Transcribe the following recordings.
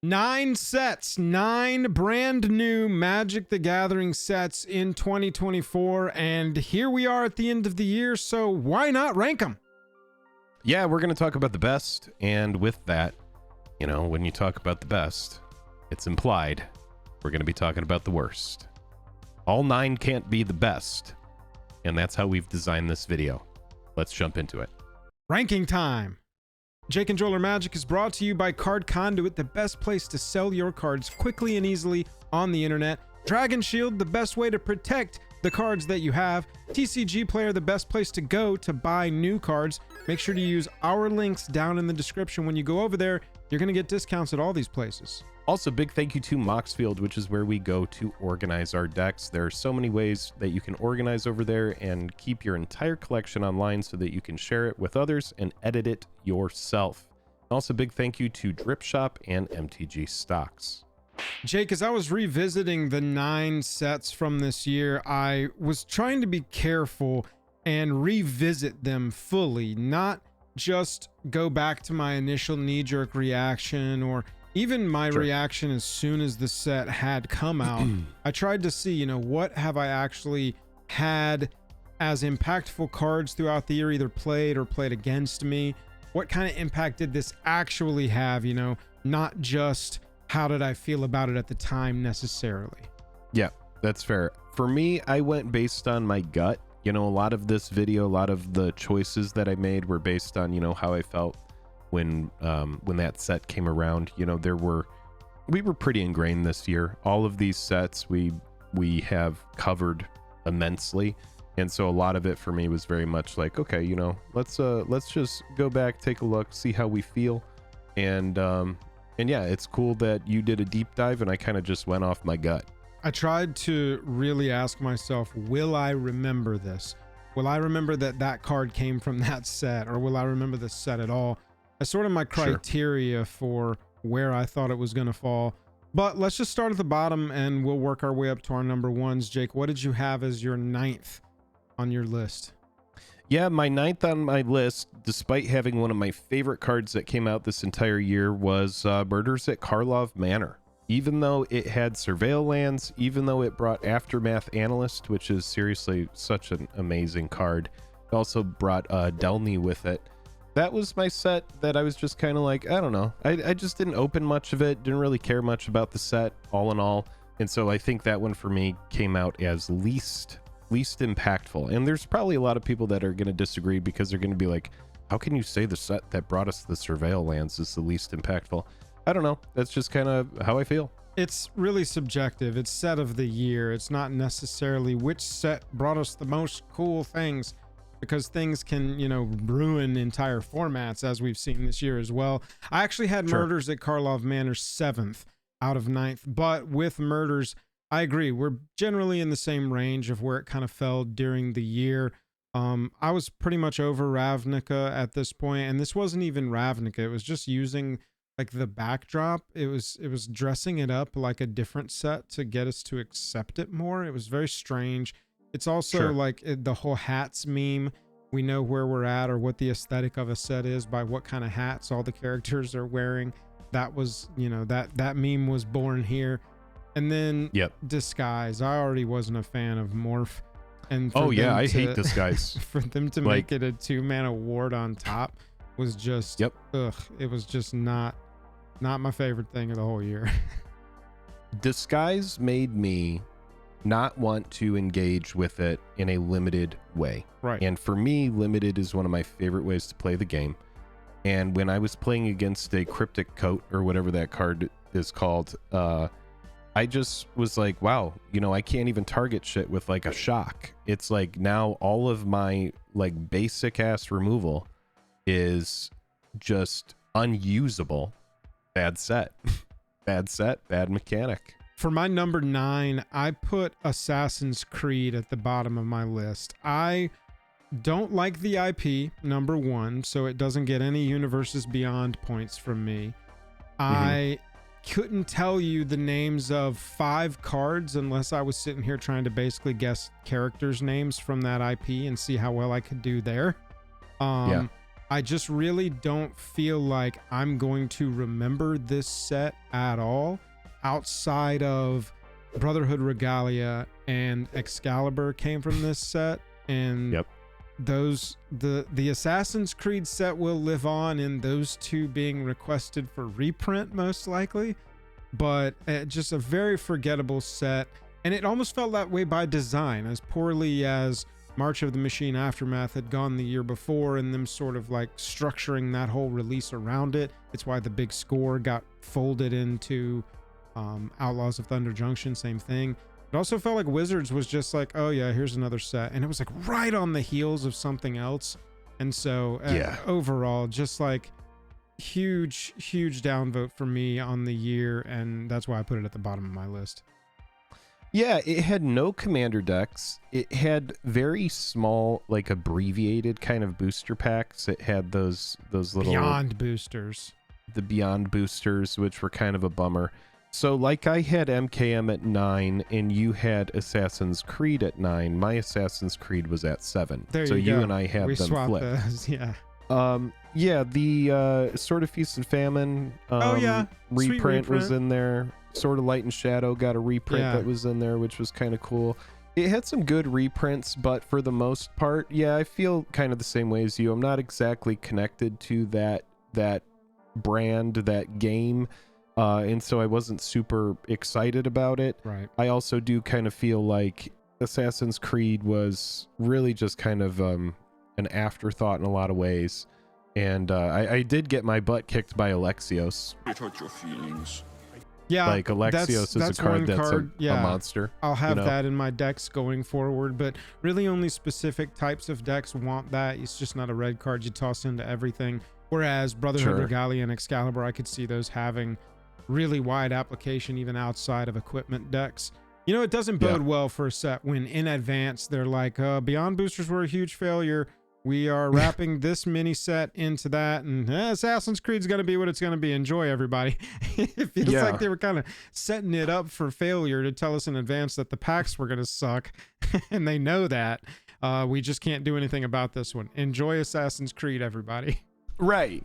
9 sets, 9 brand new Magic the Gathering sets in 2024, and here we are at the end of the year, so why not rank them? Yeah, we're going to talk about the best, and with that, you know, when you talk about the best, it's implied we're going to be talking about the worst. All 9 can't be the best, and that's how we've designed this video. Let's jump into it. Ranking time. Jake and Joel Magic is brought to you by Card Conduit, the best place to sell your cards quickly and easily on the internet. Dragon Shield, the best way to protect the cards that you have. TCG Player, the best place to go to buy new cards. Make sure to use our links down in the description. When you go over there, you're going to get discounts at all these places. Also, big thank you to Moxfield, which is where we go to organize our decks. There are so many ways that you can organize over there and keep your entire collection online so that you can share it with others and edit it yourself. Also, big thank you to Drip Shop and MTG Stocks. Jake, as I was revisiting the 9 sets from this year, I was trying to be careful and revisit them fully, not just go back to my initial knee-jerk reaction or even my reaction as soon as the set had come out. I tried to see, you know, what have I actually had as impactful cards throughout the year, either played or played against me. What kind of impact did this actually have, you know, not just how did I feel about it at the time necessarily. Yeah, that's fair. For me, I went based on my gut. You know, a lot of this video, a lot of the choices that I made were based on, you know, how I felt when that set came around. You know, we were pretty ingrained this year. All of these sets we have covered immensely, and so a lot of it for me was very much like, okay, you know, let's just go back, take a look, see how we feel, and yeah, it's cool that you did a deep dive and I kind of just went off my gut. I tried to really ask myself, will I remember this? Will I remember that card came from that set, or will I remember this set at all? That's sort of my criteria for where I thought it was going to fall. But let's just start at the bottom and we'll work our way up to our number ones. Jake, what did you have as your 9th on your list? Yeah, my 9th on my list, despite having one of my favorite cards that came out this entire year, was Murders at Karlov Manor. Even though it had Surveil lands, even though it brought Aftermath Analyst, which is seriously such an amazing card, it also brought Delny with it. That was my set that I was just kind of like, I don't know. I just didn't open much of it, didn't really care much about the set all in all. And so I think that one for me came out as least impactful. And there's probably a lot of people that are going to disagree because they're going to be like, how can you say the set that brought us the Surveil lands is the least impactful? I don't know. That's just kind of how I feel. It's really subjective. It's set of the year. It's not necessarily which set brought us the most cool things, because things can, you know, ruin entire formats, as we've seen this year as well. I actually had Murders at Karlov Manor 7th out of 9th, but with Murders, I agree. We're generally in the same range of where it kind of fell during the year. I was pretty much over Ravnica at this point, and this wasn't even Ravnica. It was just using like the backdrop. It was dressing it up like a different set to get us to accept it more. It was very strange. It's also like the whole hats meme. We know where we're at or what the aesthetic of a set is by what kind of hats all the characters are wearing. That was, you know, that meme was born here. And then Disguise. I already wasn't a fan of Morph. And I hate Disguise. For them to make it a 2-mana ward on top was just it was just not my favorite thing of the whole year. Disguise made me not want to engage with it in a limited way. Right. And for me, limited is one of my favorite ways to play the game. And when I was playing against a Cryptic Coat, or whatever that card is called, I just was like, wow, you know, I can't even target shit with like a shock. It's like now all of my like basic ass removal is just unusable. Bad set. Bad set, bad mechanic. For my number 9, I put Assassin's Creed at the bottom of my list. I don't like the IP, number 1, so it doesn't get any Universes Beyond points from me. I couldn't tell you the names of 5 cards unless I was sitting here trying to basically guess characters' names from that IP and see how well I could do there. I I just really don't feel like I'm going to remember this set at all outside of Brotherhood Regalia and Excalibur came from this set. And Yep. the Assassin's Creed set will live on in those two being requested for reprint most likely, but just a very forgettable set. And it almost felt that way by design, as poorly as March of the Machine Aftermath had gone the year before, and them sort of like structuring that whole release around it. It's why the big score got folded into Outlaws of Thunder Junction, same thing. It also felt like Wizards was just like, oh yeah, here's another set, and it was like right on the heels of something else. And so overall, just like huge downvote for me on the year, and that's why I put it at the bottom of my list. Yeah, it had no commander decks. It had very small, like abbreviated kind of booster packs. It had those little Beyond boosters. The Beyond boosters, which were kind of a bummer. So like I had MKM at 9 and you had Assassin's Creed at 9. My Assassin's Creed was at 7. There so you go. and I had we them swapped flipped. those, yeah. The Sword of Feast and Famine reprint was in there. Sword of Light and Shadow got a reprint that was in there, which was kind of cool. It had some good reprints, but for the most part, I feel kind of the same way as you. I'm not exactly connected to that brand, that game, and so I wasn't super excited about it. Right. I also do kind of feel like Assassin's Creed was really just kind of an afterthought in a lot of ways, and I did get my butt kicked by Alexios. It hurt your feelings. Yeah, like Alexios is a card that's a monster. I'll have that in my decks going forward, but really only specific types of decks want that. It's just not a red card you toss into everything. Whereas Brotherhood Regalia and Excalibur, I could see those having really wide application even outside of equipment decks. You know, it doesn't bode well for a set when in advance they're like, Beyond boosters were a huge failure. We are wrapping this mini set into that, and Assassin's Creed's going to be what it's going to be. Enjoy, everybody. It feels like they were kind of setting it up for failure to tell us in advance that the packs were going to suck, and they know that. We just can't do anything about this one. Enjoy Assassin's Creed, everybody. Right.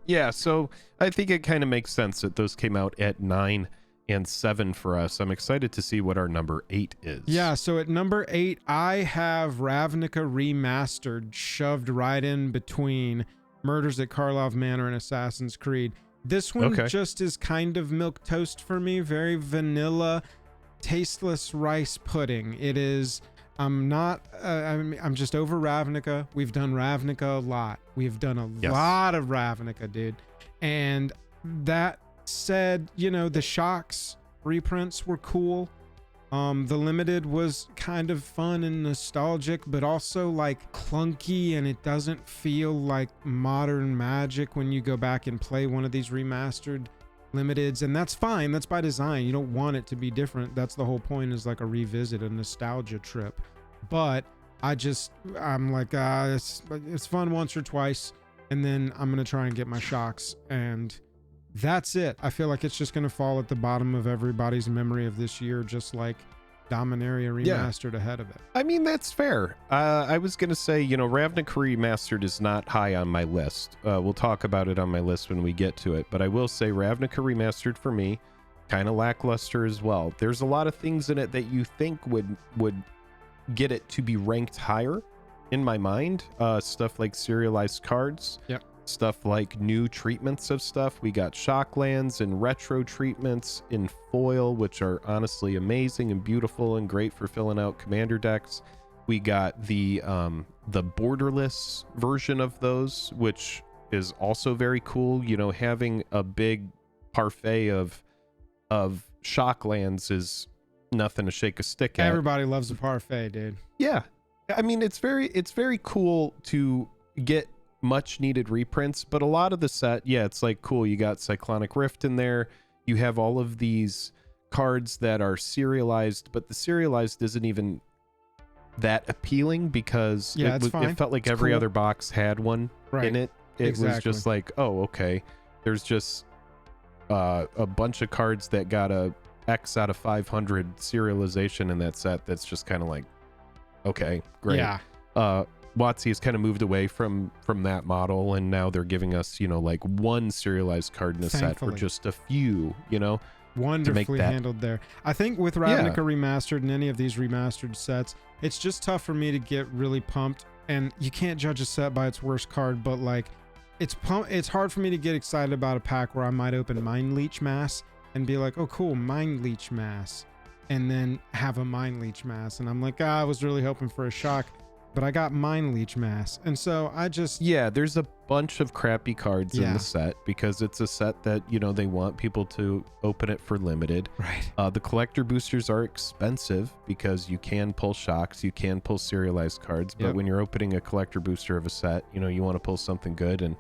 Yeah, so I think it kind of makes sense that those came out at 9 and 7 for us. I'm excited to see what our number 8 is. Yeah, so at number 8, I have Ravnica Remastered shoved right in between Murders at Karlov Manor and Assassin's Creed. This one just is kind of milquetoast for me, very vanilla, tasteless rice pudding. It is, I'm just over Ravnica. We've done Ravnica a lot. We've done a lot of Ravnica, dude. And that said, you know, the Shocks reprints were cool. The limited was kind of fun and nostalgic, but also like clunky, and it doesn't feel like modern Magic when you go back and play one of these remastered limiteds, and that's fine. That's by design. You don't want it to be different. That's the whole point, is like a revisit, a nostalgia trip. But I'm like, it's fun once or twice, and then I'm gonna try and get my Shocks, and that's it. I feel like it's just going to fall at the bottom of everybody's memory of this year, just like Dominaria Remastered ahead of it. I mean, that's fair. I was going to say, you know, Ravnica Remastered is not high on my list. We'll talk about it on my list when we get to it, but I will say Ravnica Remastered for me, kind of lackluster as well. There's a lot of things in it that you think would get it to be ranked higher in my mind. Stuff like serialized cards. Yep. Stuff like new treatments of stuff. We got Shocklands and retro treatments in foil, which are honestly amazing and beautiful and great for filling out commander decks. We got the borderless version of those, which is also very cool. You know, having a big parfait of Shocklands is nothing to shake a stick at. Everybody loves a parfait, dude. Yeah, I mean, it's very cool to get much needed reprints, but a lot of the set, it's like cool. You got Cyclonic Rift in there. You have all of these cards that are serialized, but the serialized isn't even that appealing because it felt like every other box had one in it. It was just like, oh, okay. There's just a bunch of cards that got a X out of 500 serialization in that set. That's just kind of like, okay, great. Yeah. WotC has kind of moved away from that model, and now they're giving us, you know, like one serialized card in a set for just a few, you know. Wonderfully handled there. I think with Ravnica Remastered and any of these remastered sets, it's just tough for me to get really pumped. And you can't judge a set by its worst card, but like it's hard for me to get excited about a pack where I might open Mind Leech Mass and be like, oh cool, Mind Leech Mass, and then have a Mind Leech Mass, and I'm like, I was really hoping for a shock, but I got Mind Leech Mass. And so I just... Yeah, there's a bunch of crappy cards in the set because it's a set that, you know, they want people to open it for limited. Right. The collector boosters are expensive because you can pull shocks, you can pull serialized cards, but when you're opening a collector booster of a set, you know, you want to pull something good. And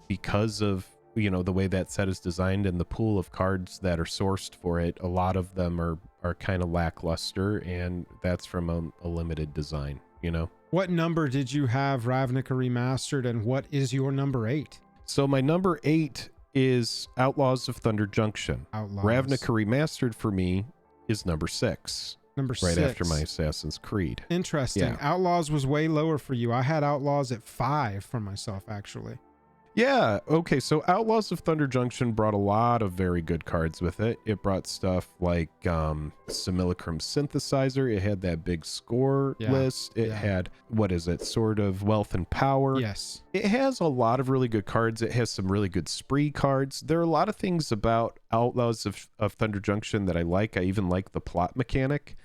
because of, you know, the way that set is designed and the pool of cards that are sourced for it, a lot of them are kind of lackluster, and that's from a limited design, you know. What number did you have Ravnica Remastered, and what is your number 8? So my number 8 is Outlaws of Thunder Junction. Outlaws. Ravnica Remastered for me is number 6. Number 6. Right after my Assassin's Creed. Interesting. Yeah. Outlaws was way lower for you. I had Outlaws at 5 for myself, actually. Yeah, okay, so Outlaws of Thunder Junction brought a lot of very good cards with it. It brought stuff like Simulacrum Synthesizer. It had that big score list. It had, what is it, sort of Wealth and Power. Yes. It has a lot of really good cards. It has some really good spree cards. There are a lot of things about Outlaws of Thunder Junction that I like. I even like the plot mechanic.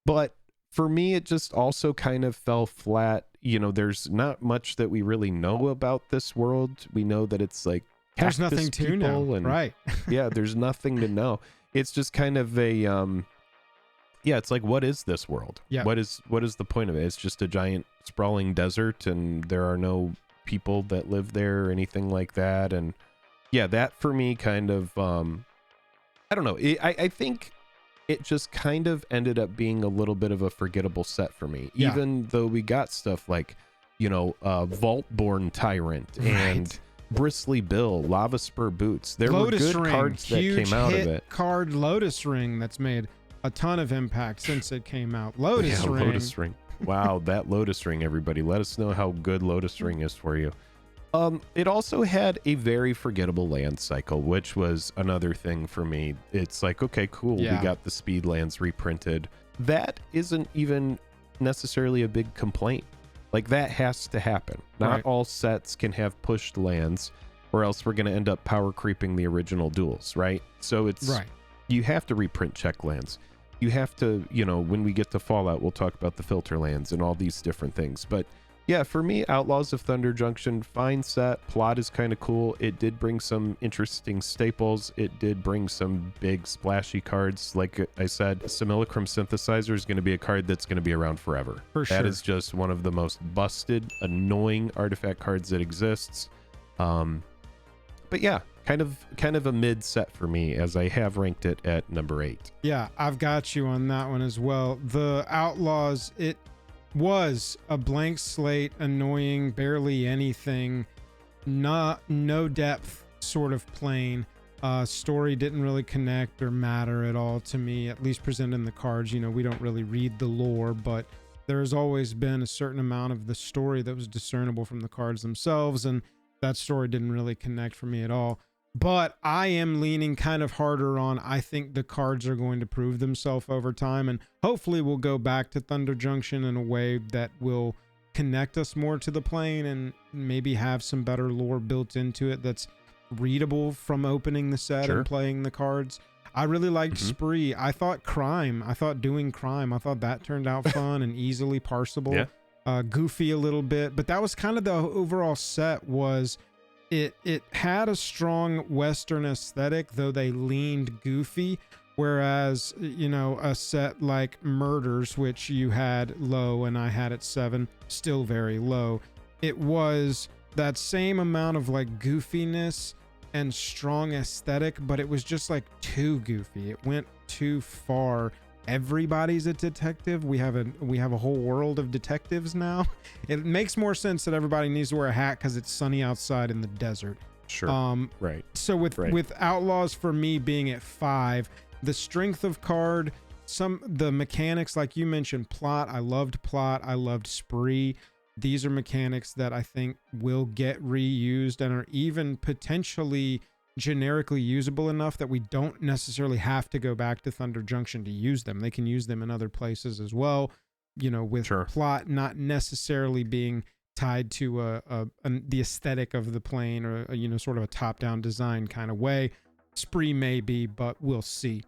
But for me, it just also kind of fell flat. You know, there's not much that we really know about this world. We know that it's like there's nothing to know, and right? Yeah, there's nothing to know. It's just kind of a it's like, what is this world? Yeah. What is the point of it? It's just a giant sprawling desert, and there are no people that live there or anything like that. And yeah, that for me kind of I don't know. I think it just kind of ended up being a little bit of a forgettable set for me, even though we got stuff like, you know, Vaultborn Tyrant and Bristly Bill, Lava Spur Boots. There Lotus were good Ring, cards that came out of it. Card Lotus Ring that's made a ton of impact since it came out. Lotus Ring. Wow, that Lotus Ring, everybody. Let us know how good Lotus Ring is for you. It also had a very forgettable land cycle, which was another thing for me. It's like, okay, cool, we got the speed lands reprinted. That isn't even necessarily a big complaint. Like, that has to happen. Not all sets can have pushed lands, or else we're going to end up power creeping the original duels, right? So it's you have to reprint check lands. You have to, you know, when we get to Fallout, we'll talk about the filter lands and all these different things. But yeah, for me, Outlaws of Thunder Junction, fine set. Plot is kind of cool. It did bring some interesting staples. It did bring some big splashy cards. Like I said, Simulacrum Synthesizer is going to be a card that's going to be around forever. For sure. That is just one of the most busted, annoying artifact cards that exists. But yeah, kind of a mid set for me, as I have ranked it at number 8. Yeah, I've got you on that one as well. The Outlaws, it was a blank slate, annoying, barely anything, no depth sort of plane. Story didn't really connect or matter at all to me, at least presented in the cards. You know, we don't really read the lore, but there's always been a certain amount of the story that was discernible from the cards themselves, and that story didn't really connect for me at all. But I am leaning kind of harder on, I think the cards are going to prove themselves over time, and hopefully we'll go back to Thunder Junction in a way that will connect us more to the plane and maybe have some better lore built into it that's readable from opening the set and playing the cards. I really liked Spree. I thought doing crime, I thought that turned out fun and easily parsable. Goofy a little bit, but that was kind of the overall set. Was it had a strong Western aesthetic, though they leaned goofy, whereas, you know, a set like Murders, which you had low and I had at 7, still very low, it was that same amount of like goofiness and strong aesthetic, but it was just like too goofy. It went too far. Everybody's a detective. We have a whole world of detectives now. It makes more sense that everybody needs to wear a hat because it's sunny outside in the desert. Right. So with Outlaws for me being at 5, the strength of card, the mechanics, like you mentioned, plot. I loved plot. I loved Spree. these are mechanics that I think will get reused and are even potentially generically usable enough that we don't necessarily have to go back to Thunder Junction to use them. They can use them in other places as well, you know, with plot not necessarily being tied to the aesthetic of the plane, or you know, sort of a top-down design kind of way. Spree may be, but we'll see.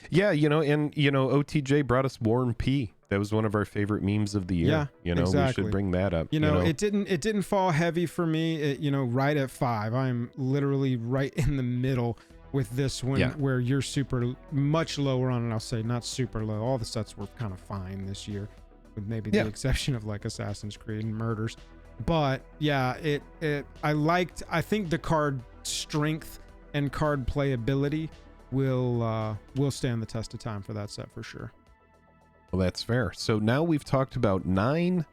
Yeah, you know, and you know, OTJ brought us Warm P. That was one of our favorite memes of the year. Yeah, you know, exactly. we should bring that up. You know, it didn't fall heavy for me. It, you know, right at 5. I'm literally right in the middle with this one, where you're super much lower on it. I'll say not super low. All the sets were kind of fine this year, with maybe the exception of like Assassin's Creed and Murders. But yeah, I think the card strength and card playability will stand the test of time for that set for sure. Well, that's fair. So now we've talked about 9,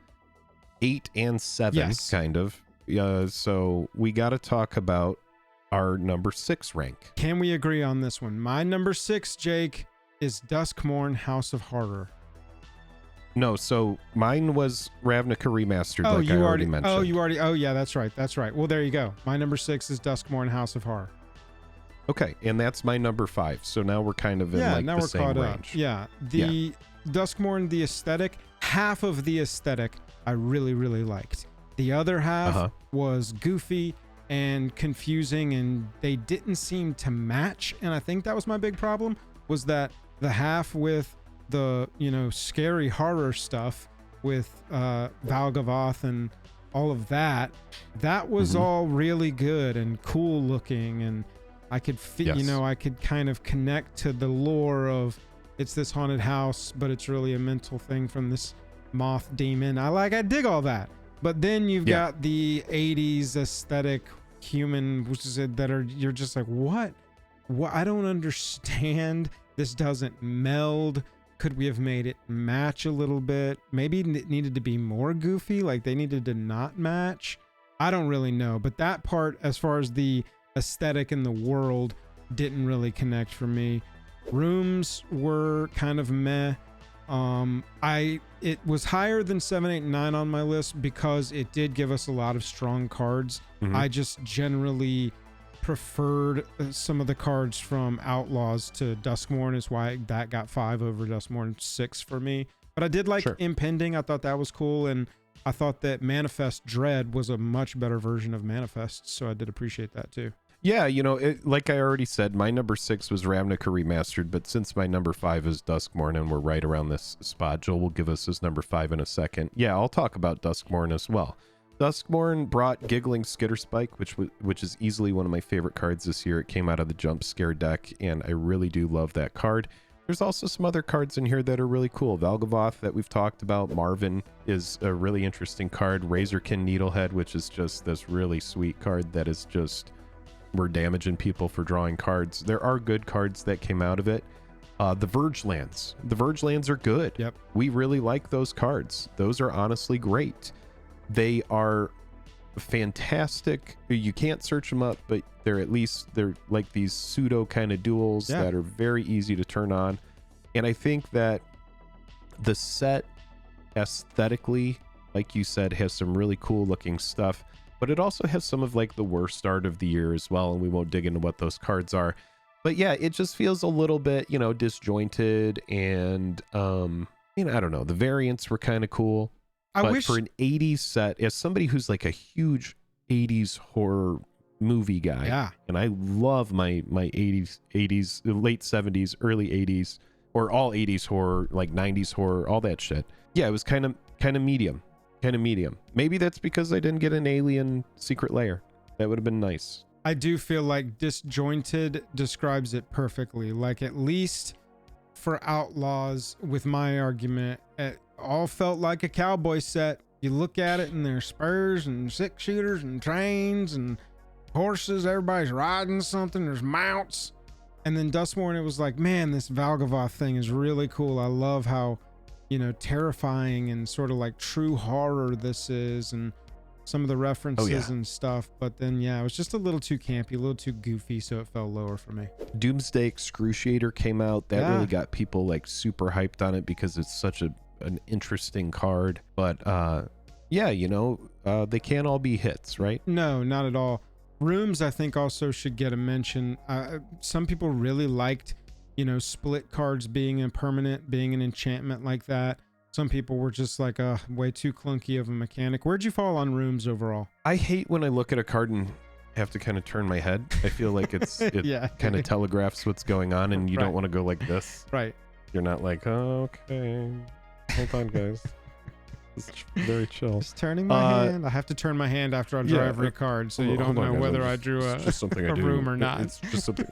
8, and 7, kind of. So we got to talk about our number 6 rank. Can we agree on this one? My number 6, Jake, is Duskmourn, House of Horror. No, so mine was Ravnica Remastered, like I already mentioned. Oh, yeah, that's right. That's right. Well, there you go. My number 6 is Duskmourn, House of Horror. Okay, and that's my number 5. So now we're kind of in like the same range. Yeah, Duskmourn, the aesthetic, half of the aesthetic I really, really liked. The other half was goofy and confusing, and they didn't seem to match. And I think that was my big problem, was that the half with the, you know, scary horror stuff with Valgavoth and all of that was all really good and cool looking, and I could you know, I could kind of connect to the lore of it's this haunted house, but it's really a mental thing from this moth demon. I dig all that. But then you've got the 80s aesthetic human, which is you're just like, what? I don't understand. This doesn't meld. Could we have made it match a little bit? Maybe it needed to be more goofy, like they needed to not match. I don't really know. But that part, as far as the aesthetic in the world, didn't really connect for me. Rooms were kind of meh. It was higher than 7, 8, 9 on my list because it did give us a lot of strong cards. I just generally preferred some of the cards from Outlaws to Duskmourn, is why that got 5 over Duskmourn 6 for me. But I did like Impending. I thought that was cool, and I thought that Manifest Dread was a much better version of Manifest, so I did appreciate that too. Yeah, you know, like I already said, my number 6 was Ravnica Remastered, but since my number 5 is Duskmourn and we're right around this spot, Joel will give us his number 5 in a second. Yeah, I'll talk about Duskmourn as well. Duskmourn brought Giggling Skitterspike, which is easily one of my favorite cards this year. It came out of the Jump Scare deck, and I really do love that card. There's also some other cards in here that are really cool. Valgavoth that we've talked about. Marvin is a really interesting card. Razorkin Needlehead, which is just this really sweet card that is just... we're damaging people for drawing cards. There are good cards that came out of it. The Verge Lands. The Verge Lands are good. Yep. We really like those cards. Those are honestly great. They are fantastic. You can't search them up, but they're like these pseudo kind of duels that are very easy to turn on. And I think that the set aesthetically, like you said, has some really cool looking stuff. But it also has some of like the worst art of the year as well, and we won't dig into what those cards are. But yeah, it just feels a little bit, you know, disjointed, and you know, I don't know. The variants were kind of cool. But for an 80s set, as somebody who's like a huge 80s horror movie guy, and I love my 80s, late 70s, early 80s, or all 80s horror, like 90s horror, all that shit. Yeah, it was kind of medium. Maybe that's because I didn't get an alien secret lair. That would have been nice. I do feel like disjointed describes it perfectly. Like, at least for Outlaws, with my argument, it all felt like a cowboy set. You look at it and there's spurs and 6-shooters and trains and horses. Everybody's riding something. There's mounts. And then Duskmourn, it was like, man, this Valgavoth thing is really cool. I love how, you know, terrifying and sort of like true horror this is, and some of the references and stuff. But then, yeah, it was just a little too campy, a little too goofy, so it fell lower for me. Doomsday Excruciator came out. That really got people like super hyped on it because it's such an interesting card. But yeah, you know, they can't all be hits, right? No, not at all. Rooms, I think, also should get a mention. Some people really liked, you know, split cards being impermanent, being an enchantment like that. Some people were just like, way too clunky of a mechanic. Where'd you fall on rooms overall? I hate when I look at a card and have to kind of turn my head. I feel like it Yeah. kind of telegraphs what's going on, and you Right. don't want to go like this. Right. You're not like, oh, okay, hold on, guys. It's very chill. Just turning my hand. I have to turn my hand after I draw every card, so you don't know whether I drew it's just something I a do. room or not. It's just something.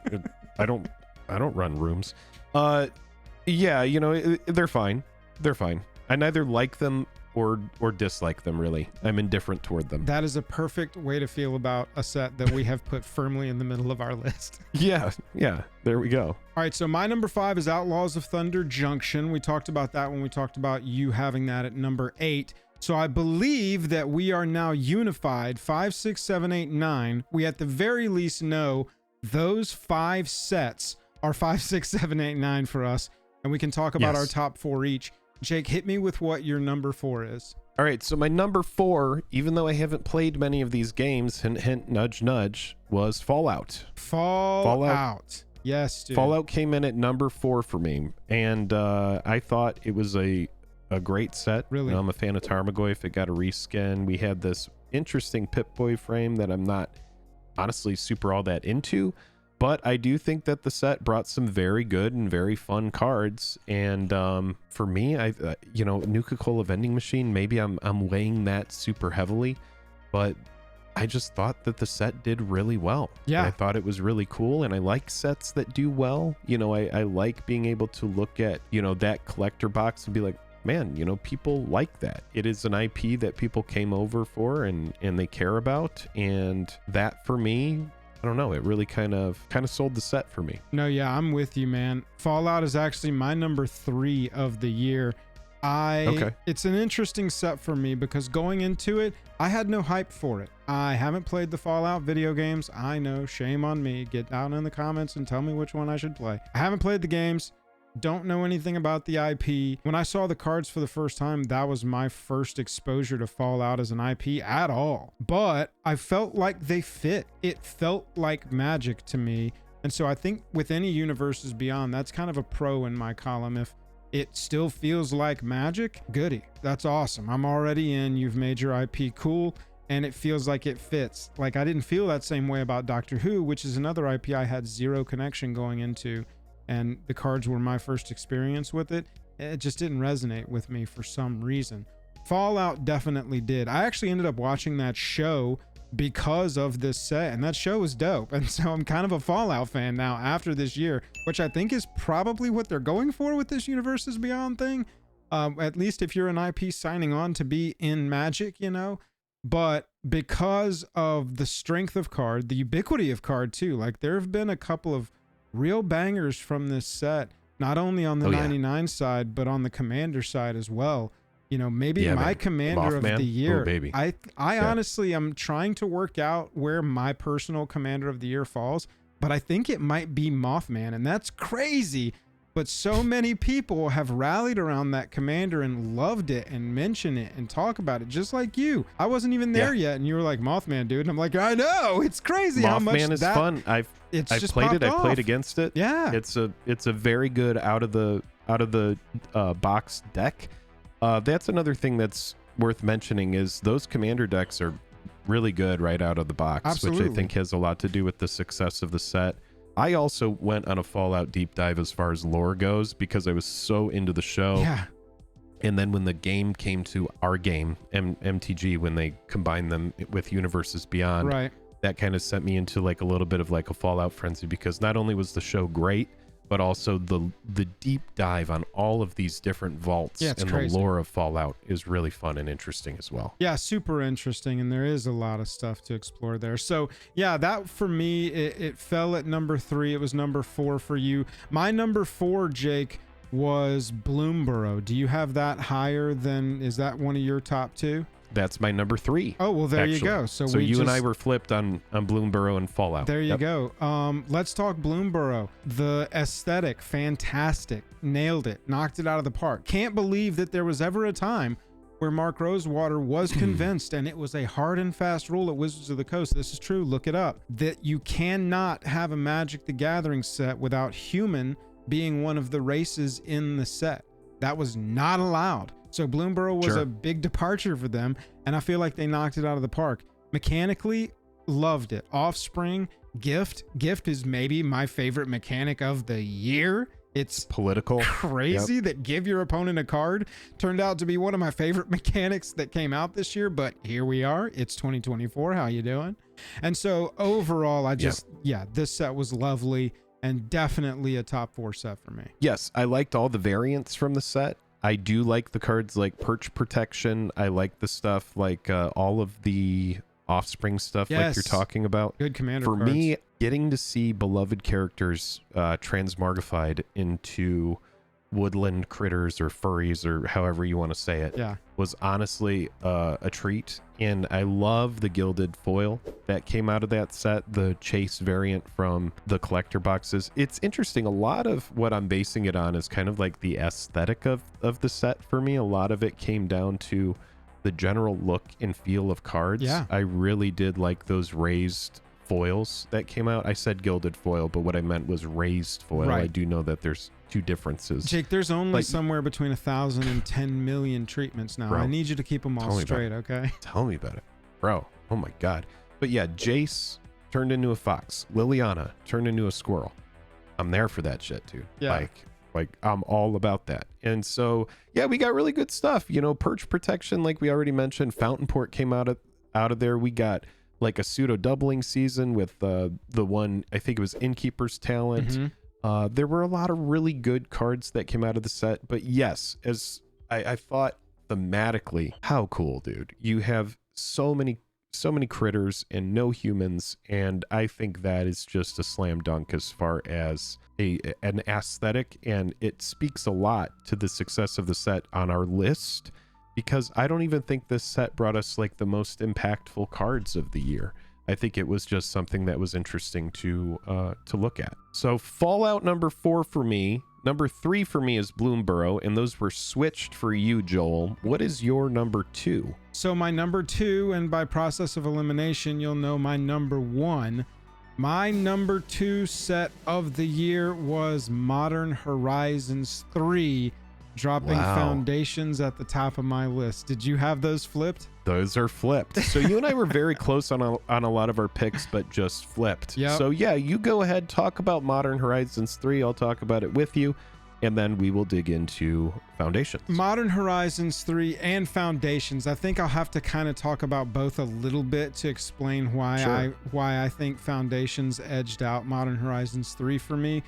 I don't run rooms. Yeah, you know, they're fine. They're fine. I neither like them or dislike them, really. I'm indifferent toward them. That is a perfect way to feel about a set that we have put firmly in the middle of our list. Yeah, there we go. All right, so my number 5 is Outlaws of Thunder Junction. We talked about that when we talked about you having that at number 8. So I believe that we are now unified 5, 6, 7, 8, 9. We at the very least know those 5 sets are 5, 6, 7, 8, 9 for us, and we can talk about our top 4 each. Jake, hit me with what your number 4 is. All right, so my number 4, even though I haven't played many of these games, hint, hint, nudge, nudge, was Fallout. Fallout. Yes, dude. Fallout came in at number 4 for me, and I thought it was a great set. Really? I'm a fan of Tarmogoyf. It got a reskin. We had this interesting Pip-Boy frame that I'm not honestly super all that into, but I do think that the set brought some very good and very fun cards. And for me, you know, Nuka-Cola vending machine, maybe I'm weighing that super heavily, but I just thought that the set did really well. Yeah. And I thought it was really cool, and I like sets that do well. You know, I like being able to look at, you know, that collector box and be like, man, you know, people like that. It is an IP that people came over for and they care about. And that for me, I don't know, it really kind of sold the set for me. No, yeah, I'm with you, man. Fallout is actually my number 3 of the year. It's an interesting set for me because going into it, I had no hype for it. I haven't played the Fallout video games. I know, shame on me. Get down in the comments and tell me which one I should play. I haven't played the games. Don't know anything about the IP. When I saw the cards for the first time, that was my first exposure to Fallout as an IP at all. But I felt like they fit. It felt like Magic to me. And so I think with any Universes Beyond, that's kind of a pro in my column. If it still feels like Magic, goody. That's awesome. I'm already in. You've made your IP cool, and it feels like it fits. Like, I didn't feel that same way about Doctor Who, which is another IP I had zero connection going into. And the cards were my first experience with it. It just didn't resonate with me for some reason. Fallout definitely did. I actually ended up watching that show because of this set, and that show was dope. And so I'm kind of a Fallout fan now after this year, which I think is probably what they're going for with this Universes Beyond thing. At least if you're an IP signing on to be in Magic, you know. But because of the strength of card, the ubiquity of card too, like there have been a couple of real bangers from this set, not only on the 99 side, but on the commander side as well. You know, maybe my commander of the year. Ooh, baby. I honestly am trying to work out where my personal commander of the year falls, but I think it might be Mothman, and that's crazy. But so many people have rallied around that commander and loved it and mention it and talk about it, just like you. I wasn't even there yet, and you were like, Mothman, dude. And I'm like, I know, it's crazy how much Mothman is fun. I've played it. I played against it. Yeah, it's a very good out of the box deck. That's another thing that's worth mentioning is those commander decks are really good right out of the box. Absolutely. Which I think has a lot to do with the success of the set. I also went on a Fallout deep dive as far as lore goes because I was so into the show. Yeah. And then when the game came to our game, MTG, when they combined them with Universes Beyond, right, that kind of sent me into like a little bit of like a Fallout frenzy because not only was the show great, but also the deep dive on all of these different vaults and crazy. The lore of Fallout is really fun and interesting as well. Yeah, super interesting, and there is a lot of stuff to explore there. So yeah, that for me, it fell at number 3. It was number 4 for you. My number 4, Jake, was Bloomburrow. Do you have that higher than, is that one of your top 2? That's my number 3. Oh, well, there you go. So you and I were flipped on Bloomburrow and Fallout. There you go. Let's talk Bloomburrow. The aesthetic, fantastic. Nailed it. Knocked it out of the park. Can't believe that there was ever a time where Mark Rosewater was convinced, and it was a hard and fast rule at Wizards of the Coast, this is true, look it up, that you cannot have a Magic the Gathering set without human being one of the races in the set. That was not allowed. So Bloomburrow was a big departure for them, and I feel like they knocked it out of the park. Mechanically, loved it. Offspring, Gift is maybe my favorite mechanic of the year. It's political, crazy that give your opponent a card turned out to be one of my favorite mechanics that came out this year, but here we are. It's 2024. How you doing? And so overall, I just, this set was lovely and definitely a top 4 set for me. Yes, I liked all the variants from the set. I do like the cards like Perch Protection. I like the stuff like all of the Offspring stuff like you're talking about. Good commander for cards. Me, getting to see beloved characters transmogrified into woodland critters or furries or however you want to say it was honestly a treat. And I love the gilded foil that came out of that set, the chase variant from the collector boxes. It's interesting. A lot of what I'm basing it on is kind of like the aesthetic of the set for me. A lot of it came down to the general look and feel of cards. I really did like those raised foils that came out. I said gilded foil, but what I meant was raised foil. I do know that there's 2 differences. Jake, there's only somewhere between 1,000 and 10 million treatments now. Bro, I need you to keep them all straight, okay? Tell me about it, bro. Oh my God. But yeah, Jace turned into a fox. Liliana turned into a squirrel. I'm there for that shit, dude. Like I'm all about that. And so, yeah, we got really good stuff. You know, Perch Protection, like we already mentioned, Fountain Port came out of there. We got like a pseudo doubling season with the one, I think it was Innkeeper's Talent. There were a lot of really good cards that came out of the set. But yes, as I thought thematically, how cool, dude. You have so many critters and no humans, and I think that is just a slam dunk as far as an aesthetic, and it speaks a lot to the success of the set on our list, because I don't even think this set brought us like the most impactful cards of the year. I think it was just something that was interesting to look at. So Fallout number 4 for me. Number 3 for me is Bloomburrow, and those were switched for you, Joel. What is your number 2? So my number 2, and by process of elimination, you'll know my number 1. My number 2 set of the year was Modern Horizons 3, dropping Foundations at the top of my list. Did you have those flipped? Those are flipped. So you and I were very close on a lot of our picks, but just flipped. So yeah, you go ahead, talk about Modern Horizons 3. I'll talk about it with you, and then we will dig into Foundations. Modern Horizons 3 and Foundations. I think I'll have to kind of talk about both a little bit to explain why I think Foundations edged out Modern Horizons 3 for me.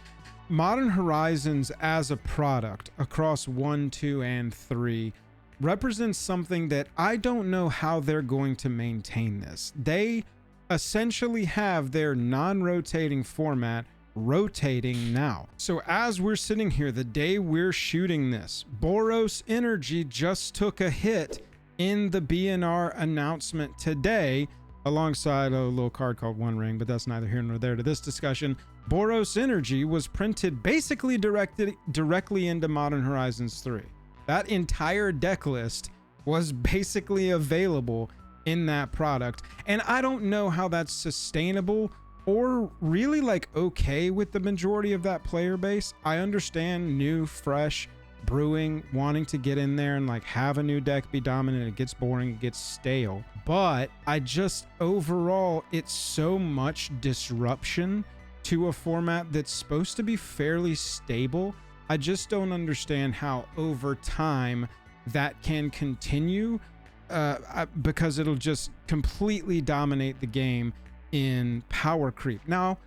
Modern Horizons as a product across 1, 2, and 3 represents something that I don't know how they're going to maintain this. They essentially have their non-rotating format rotating now. So as we're sitting here, the day we're shooting this, Boros Energy just took a hit in the BNR announcement today, alongside a little card called One Ring, but that's neither here nor there to this discussion. Boros Energy was printed basically directly into Modern Horizons 3. That entire deck list was basically available in that product. And I don't know how that's sustainable or really like okay with the majority of that player base. I understand new, fresh brewing, wanting to get in there and like have a new deck be dominant. It gets boring, it gets stale. But I just overall, it's so much disruption to a format that's supposed to be fairly stable. I just don't understand how over time that can continue because it'll just completely dominate the game in power creep. Now,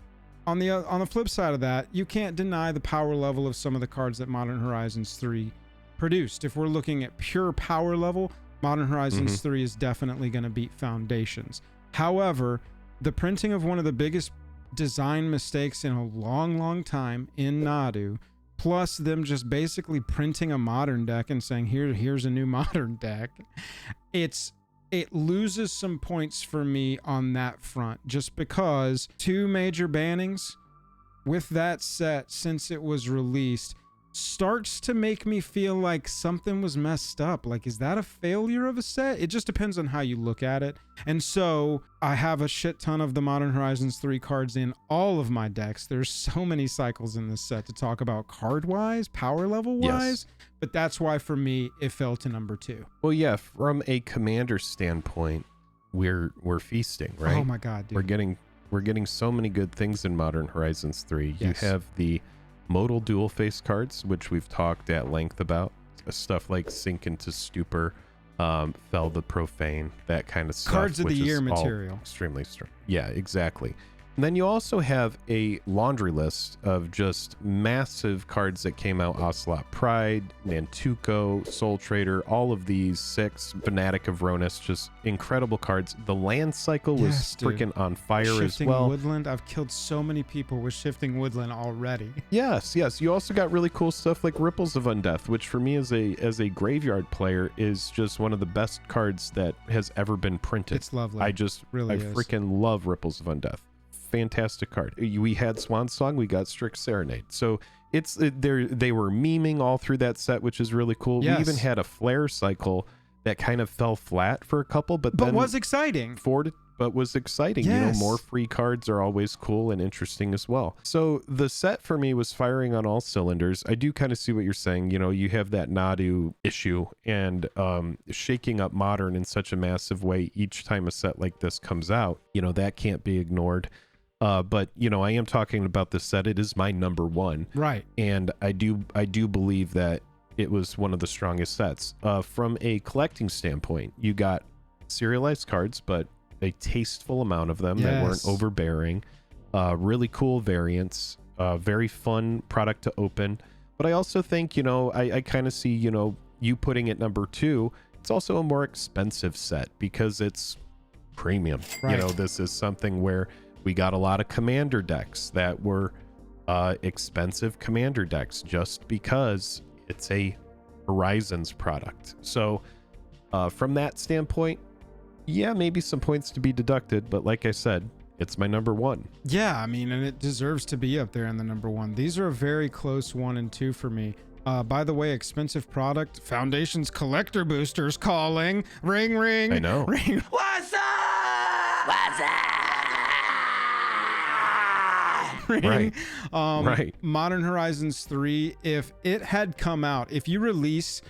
on the flip side of that, you can't deny the power level of some of the cards that Modern Horizons 3 produced. If we're looking at pure power level, Modern Horizons 3 is definitely going to beat Foundations. However, the printing of one of the biggest design mistakes in a long time in Nadu, plus them just basically printing a modern deck and saying here's a new modern deck, it loses some points for me on that front, just because 2 major bannings with that set since it was released. starts to make me feel like something was messed up. Like, is that a failure of a set? It just depends on how you look at it. And so I have a shit ton of the Modern Horizons 3 cards in all of my decks. There's so many cycles in this set to talk about card-wise, power level-wise, but that's why for me it fell to number 2. Well, yeah, from a commander standpoint, we're feasting, right? Oh my god, dude. We're getting so many good things in Modern Horizons 3. Yes. You have the modal dual face cards, which we've talked at length about. Stuff like Sink into Stupor, Fell the Profane, that kind of stuff. Cards of the year all material. Extremely strong. Yeah, exactly. And then you also have a laundry list of just massive cards that came out. Ocelot Pride, Nantuko, Soul Trader, all of these 6. Fanatic of Ronus, just incredible cards. The land cycle was freaking on fire Shifting as well. Woodland, I've killed so many people with Shifting Woodland already. Yes. You also got really cool stuff like Ripples of Undeath, which for me as a graveyard player is just one of the best cards that has ever been printed. It's lovely. I Really is. freaking love Ripples of Undeath. Fantastic card. We had Swan Song, we got Strict Serenade. So they were memeing all through that set, which is really cool. Yes. We even had a Flare cycle that kind of fell flat for a couple, but then was exciting. But was exciting. Yes. You know, more free cards are always cool and interesting as well. So the set for me was firing on all cylinders. I do kind of see what you're saying. You know, you have that Nadu issue and shaking up Modern in such a massive way each time a set like this comes out. You know, that can't be ignored. But you know, I am talking about this set. It is my number 1, right? And I do believe that it was one of the strongest sets. From a collecting standpoint, you got serialized cards, but a tasteful amount of them that weren't overbearing. Really cool variants. Very fun product to open. But I also think, you know, I kind of see, you know, you putting it number 2. It's also a more expensive set because it's premium. Right. You know, this is something where we got a lot of commander decks that were expensive commander decks just because it's a Horizons product. So from that standpoint, yeah, maybe some points to be deducted, but like I said, it's my number 1. Yeah, I mean, and it deserves to be up there in the number 1. These are a very close 1 and 2 for me. By the way, expensive product, Foundation's collector boosters calling. Ring, ring. I know. Ring. What's up? What's up? Ring. Right. Modern Horizons 3, if it had come out, if you release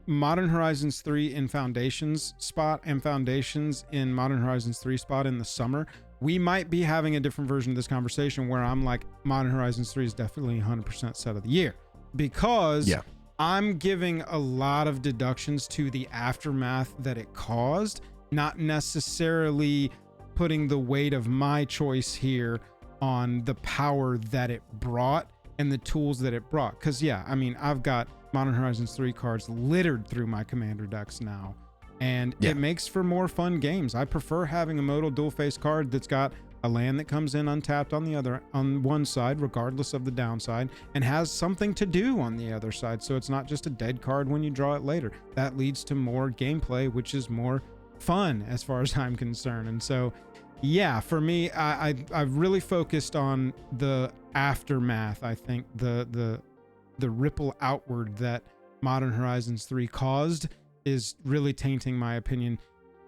Modern Horizons 3 in Foundations spot and Foundations in Modern Horizons 3 spot in the summer, we might be having a different version of this conversation where I'm like, Modern Horizons 3 is definitely 100% set of the year, because I'm giving a lot of deductions to the aftermath that it caused, not necessarily putting the weight of my choice here on the power that it brought and the tools that it brought. Because yeah, I mean, I've got Modern Horizons 3 cards littered through my commander decks now, and it makes for more fun games. I prefer having a modal dual face card that's got a land that comes in untapped on one side, regardless of the downside, and has something to do on the other side, so it's not just a dead card when you draw it later. That leads to more gameplay, which is more fun as far as I'm concerned. And so yeah, for me, I've really focused on the aftermath. I think the ripple outward that Modern Horizons 3 caused is really tainting my opinion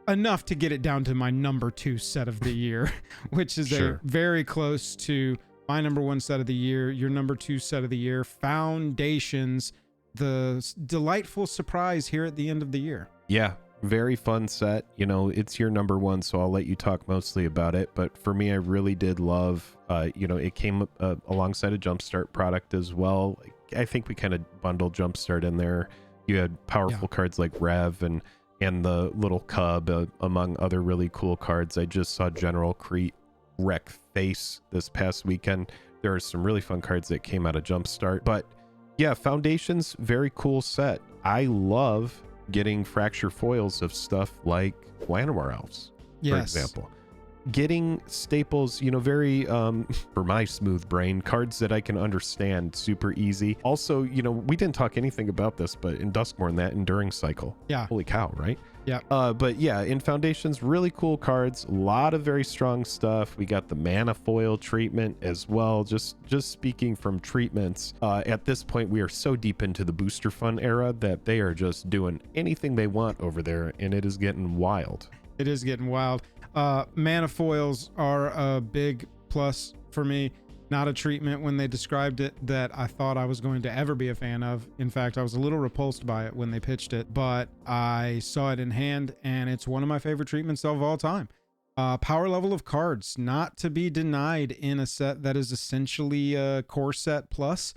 enough to get it down to my number 2 set of the year, which is a very close to my number 1 set of the year, your number 2 set of the year, Foundations, the delightful surprise here at the end of the year. Yeah, very fun set. You know, it's your number 1, so I'll let you talk mostly about it. But for me, I really did love, you know, it came alongside a Jumpstart product as well. I think we kind of bundled Jumpstart in there. You had powerful cards like Rev and the little cub, among other really cool cards. I just saw General Crete wreck face this past weekend. There are some really fun cards that came out of Jumpstart. But yeah, Foundations, very cool set. I love getting fracture foils of stuff like Llanowar Elves, for example. Getting staples, you know, very, for my smooth brain, cards that I can understand super easy. Also, you know, we didn't talk anything about this, but in Duskmourn, that Enduring Cycle. Yeah. Holy cow, right? Yeah. But yeah, in Foundations, really cool cards, a lot of very strong stuff. We got the mana foil treatment as well. Just speaking from treatments, at this point we are so deep into the booster fun era that they are just doing anything they want over there, and it is getting wild. It is getting wild. Mana foils are a big plus for me. Not a treatment when they described it that I thought I was going to ever be a fan of. In fact, I was a little repulsed by it when they pitched it, but I saw it in hand and it's one of my favorite treatments of all time. Power level of cards, not to be denied in a set that is essentially a core set plus.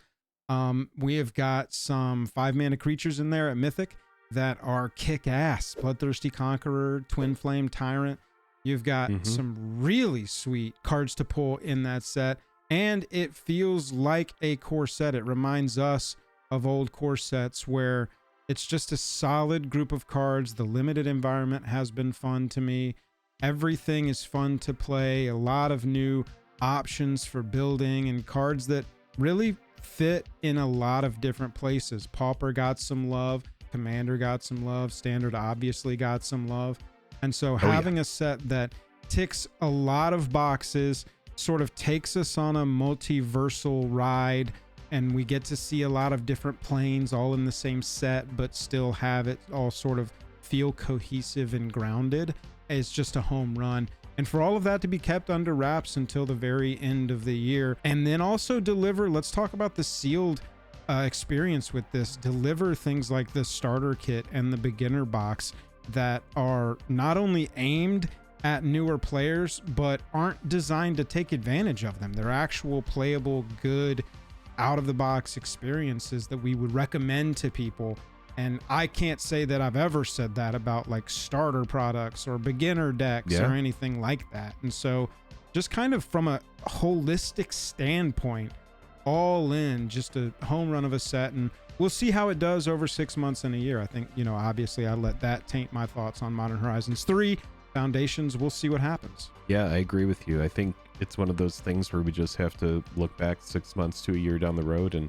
We have got some 5-mana creatures in there at Mythic that are kick-ass. Bloodthirsty Conqueror, Twin Flame Tyrant. You've got some really sweet cards to pull in that set. And it feels like a core set. It reminds us of old core sets where it's just a solid group of cards. The limited environment has been fun to me. Everything is fun to play. A lot of new options for building and cards that really fit in a lot of different places. Pauper got some love. Commander got some love. Standard obviously got some love. And so having a set that ticks a lot of boxes, sort of takes us on a multiversal ride, and we get to see a lot of different planes all in the same set but still have it all sort of feel cohesive and grounded. It's just a home run. And for all of that to be kept under wraps until the very end of the year, and then also deliver, let's talk about the sealed experience with this, deliver things like the starter kit and the beginner box that are not only aimed at newer players, but aren't designed to take advantage of them. They're actual playable, good, out-of-the-box experiences that we would recommend to people. And I can't say that I've ever said that about like starter products or beginner decks or anything like that. And so just kind of from a holistic standpoint, all in, just a home run of a set. And we'll see how it does over 6 months and a year. I think, you know, obviously I let that taint my thoughts on Modern Horizons 3. Foundations, we'll see what happens. Yeah, I agree with you. I think it's one of those things where we just have to look back 6 months to a year down the road and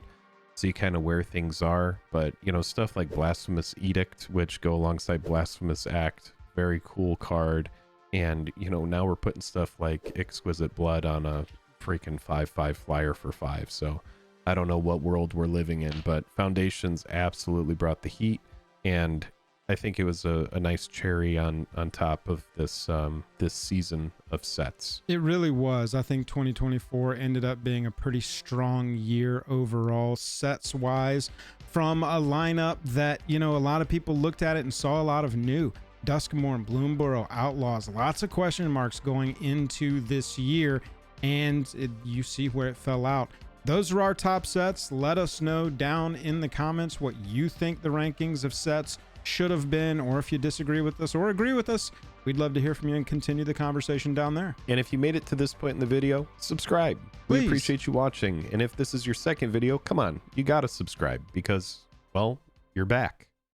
see kind of where things are. But, you know, stuff like Blasphemous Edict, which go alongside Blasphemous Act, very cool card. And, you know, now we're putting stuff like Exquisite Blood on a freaking 5/5 flyer for 5. So I don't know what world we're living in, but Foundations absolutely brought the heat. And I think it was a nice cherry on top of this this season of sets. It really was. I think 2024 ended up being a pretty strong year overall, sets wise, from a lineup that, you know, a lot of people looked at it and saw a lot of new. Duskmourn, Bloomburrow, Outlaws, lots of question marks going into this year, and you see where it fell out. Those are our top sets. Let us know down in the comments what you think the rankings of sets should have been, or if you disagree with us or agree with us. We'd love to hear from you and continue the conversation down there. And if you made it to this point in the video, subscribe. Please. We appreciate you watching. And if this is your second video, come on, you gotta subscribe because, well, you're back.